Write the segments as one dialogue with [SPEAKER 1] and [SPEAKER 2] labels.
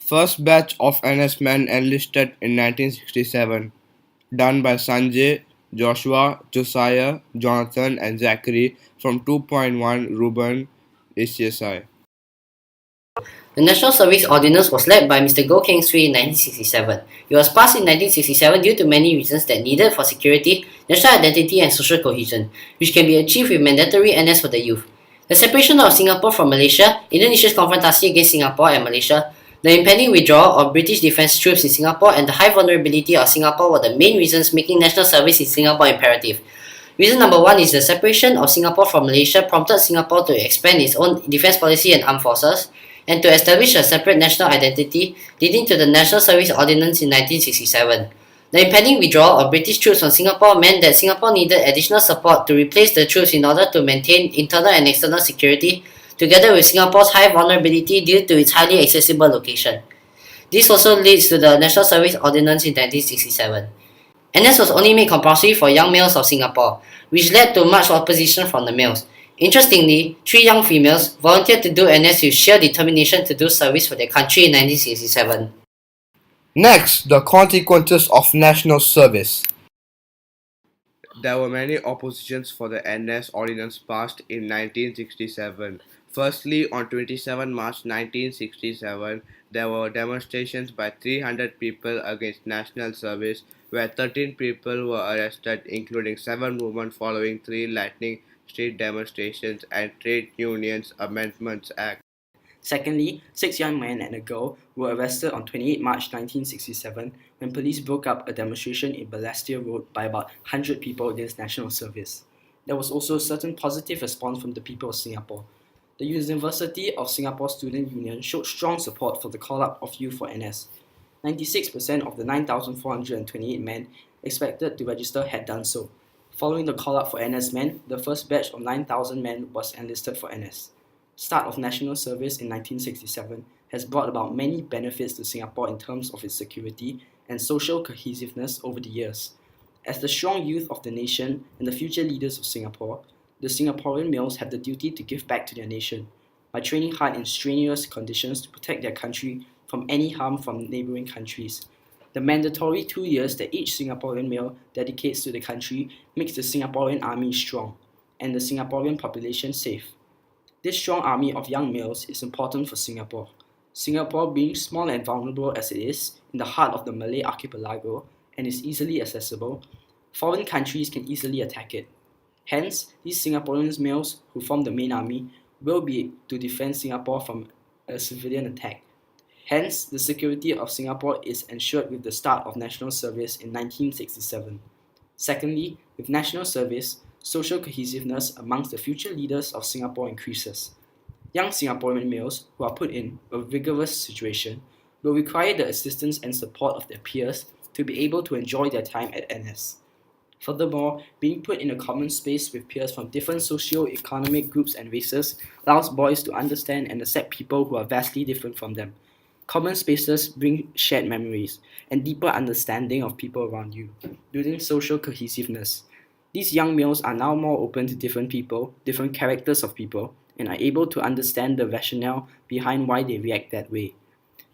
[SPEAKER 1] First batch of NS men enlisted in 1967, done by Sanjay, Joshua, Josiah, Jonathan, and Zachary from 2.1 Reuben HCSI.
[SPEAKER 2] The National Service Ordinance was led by Mr. Goh Keng Swee in 1967. It was passed in 1967 due to many reasons that needed for security, national identity, and social cohesion, which can be achieved with mandatory NS for the youth. The separation of Singapore from Malaysia, Indonesia's confrontation against Singapore and Malaysia, the impending withdrawal of British defence troops in Singapore, and the high vulnerability of Singapore were the main reasons making national service in Singapore imperative. Reason number one is the separation of Singapore from Malaysia prompted Singapore to expand its own defence policy and armed forces, and to establish a separate national identity, leading to the National Service Ordinance in 1967. The impending withdrawal of British troops from Singapore meant that Singapore needed additional support to replace the troops in order to maintain internal and external security, together with Singapore's high vulnerability due to its highly accessible location. This also leads to the National Service Ordinance in 1967. NS was only made compulsory for young males of Singapore, which led to much opposition from the males. Interestingly, 3 young females volunteered to do NS with sheer determination to do service for their country in 1967.
[SPEAKER 1] Next, the consequences of national service. There were many oppositions for the NS Ordinance passed in 1967. Firstly, on 27 March 1967, there were demonstrations by 300 people against national service, where 13 people were arrested, including 7 women, following 3 lightning street demonstrations and Trade Unions Amendments Act.
[SPEAKER 3] Secondly, 6 young men and a girl were arrested on 28 March 1967 when police broke up a demonstration in Balestier Road by about 100 people against national service. There was also a certain positive response from the people of Singapore. The University of Singapore Student Union showed strong support for the call-up of youth for NS. 96% of the 9,428 men expected to register had done so. Following the call-up for NS men, the first batch of 9,000 men was enlisted for NS. Start of national service in 1967 has brought about many benefits to Singapore in terms of its security and social cohesiveness over the years. As the strong youth of the nation and the future leaders of Singapore, the Singaporean males have the duty to give back to their nation by training hard in strenuous conditions to protect their country from any harm from neighbouring countries. The mandatory 2 years that each Singaporean male dedicates to the country makes the Singaporean army strong and the Singaporean population safe. This strong army of young males is important for Singapore. Singapore, being small and vulnerable as it is, in the heart of the Malay archipelago, and is easily accessible, foreign countries can easily attack it. Hence, these Singaporean males who form the main army will be to defend Singapore from a civilian attack. Hence, the security of Singapore is ensured with the start of national service in 1967. Secondly, with national service, social cohesiveness amongst the future leaders of Singapore increases. Young Singaporean males who are put in a rigorous situation will require the assistance and support of their peers to be able to enjoy their time at NS. Furthermore, being put in a common space with peers from different socio-economic groups and races allows boys to understand and accept people who are vastly different from them. Common spaces bring shared memories and deeper understanding of people around you, building social cohesiveness. These young males are now more open to different people, different characters of people, and are able to understand the rationale behind why they react that way.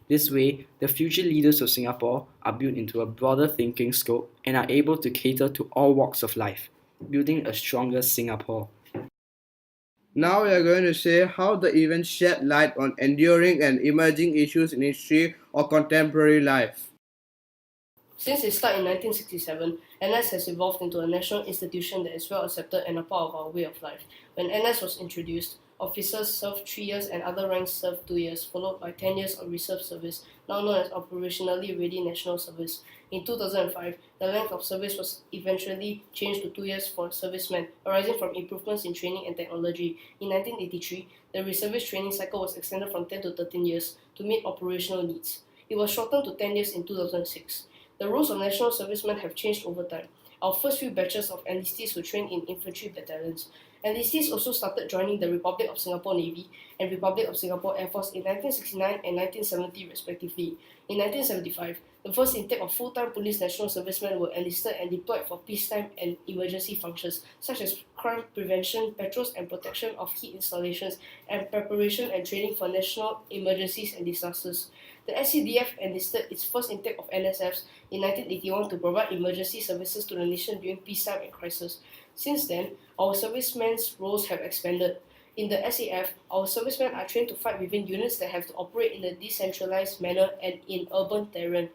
[SPEAKER 3] This way, the future leaders of Singapore are built into a broader thinking scope and are able to cater to all walks of life, building a stronger Singapore.
[SPEAKER 1] Now we are going to say how the event shed light on enduring and emerging issues in history or contemporary life.
[SPEAKER 4] Since its start in 1967, NS has evolved into a national institution that is well accepted and a part of our way of life. When NS was introduced, officers served 3 years and other ranks served 2 years, followed by 10 years of reserve service, now known as Operationally Ready National Service. In 2005, the length of service was eventually changed to 2 years for servicemen, arising from improvements in training and technology. In 1983, the reservist training cycle was extended from 10 to 13 years to meet operational needs. It was shortened to 10 years in 2006. The roles of national servicemen have changed over time. Our first few batches of enlistees were trained in infantry battalions. Enlistees also started joining the Republic of Singapore Navy and Republic of Singapore Air Force in 1969 and 1970 respectively. In 1975, the first intake of full-time police national servicemen were enlisted and deployed for peacetime and emergency functions such as crime prevention, patrols and protection of heat installations, and preparation and training for national emergencies and disasters. The SCDF enlisted its first intake of NSFs in 1981 to provide emergency services to the nation during peacetime and crisis. Since then, our servicemen's roles have expanded. In the SAF, our servicemen are trained to fight within units that have to operate in a decentralized manner and in urban terrain.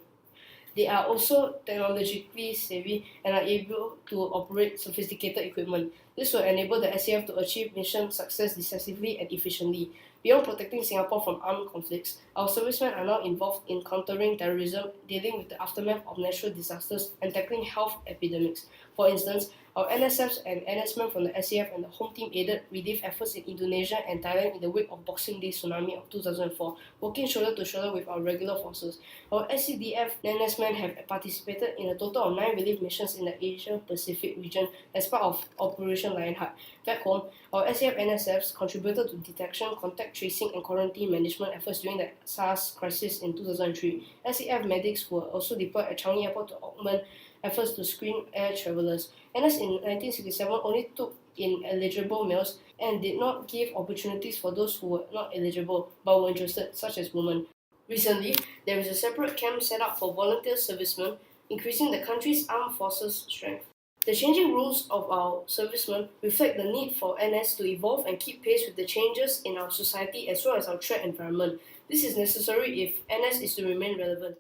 [SPEAKER 4] They are also technologically savvy and are able to operate sophisticated equipment. This will enable the SAF to achieve mission success decisively and efficiently. Beyond protecting Singapore from armed conflicts, our servicemen are now involved in countering terrorism, dealing with the aftermath of natural disasters, and tackling health epidemics. For instance, our NSFs and NSmen from the SAF and the Home Team aided relief efforts in Indonesia and Thailand in the wake of Boxing Day tsunami of 2004, working shoulder to shoulder with our regular forces. Our SCDF NSmen have participated in a total of 9 relief missions in the Asia-Pacific region as part of Operation Lionheart. Back home, our SAF NSFs contributed to detection, contact tracing, and quarantine management efforts during the SARS crisis in 2003. SAF medics were also deployed at Changi Airport to augment efforts to screen air travelers. NS in 1967 only took in eligible males and did not give opportunities for those who were not eligible but were interested, such as women. Recently, there is a separate camp set up for volunteer servicemen, increasing the country's armed forces strength. The changing rules of our servicemen reflect the need for NS to evolve and keep pace with the changes in our society as well as our threat environment. This is necessary if NS is to remain relevant.